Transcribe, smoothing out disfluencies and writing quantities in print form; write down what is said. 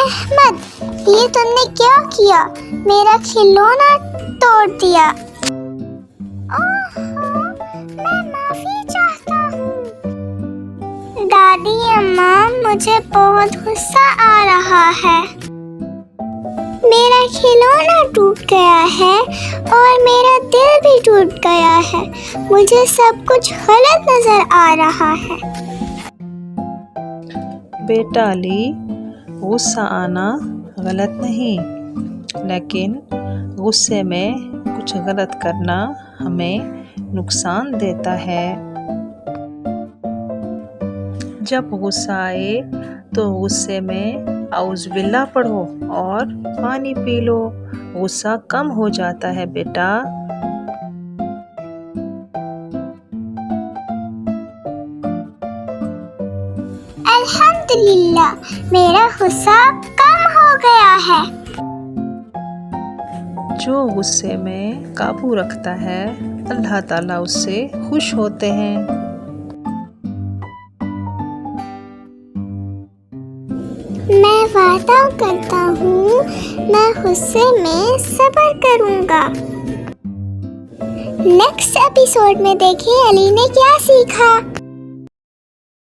अहमद, ये तुमने क्या किया? मेरा खिलौना तोड़ दिया। ओहो, मैं माफी चाहता हूँ। दादी अम्मा, मुझे बहुत गुस्सा आ रहा है। मेरा खिलौना टूट गया है और मेरा दिल भी टूट गया है। मुझे सब कुछ गलत नजर आ रहा है। बेटा अली, गुस्सा आना गलत नहीं, लेकिन गुस्से में कुछ गलत करना हमें नुकसान देता है। जब गुस्सा आए तो गुस्से में औज़ बिल्लाह पढ़ो और पानी पी लो। गुस्सा कम हो जाता है बेटा। अल्हम्दुलिल्लाह, मेरा गुस्सा कम हो गया है। जो गुस्से में काबू रखता है, अल्लाह ताला उससे खुश होते हैं। मैं वादा करता हूँ, मैं गुस्से में सब्र करूँगा। नेक्स्ट एपिसोड में देखें अली ने क्या सीखा।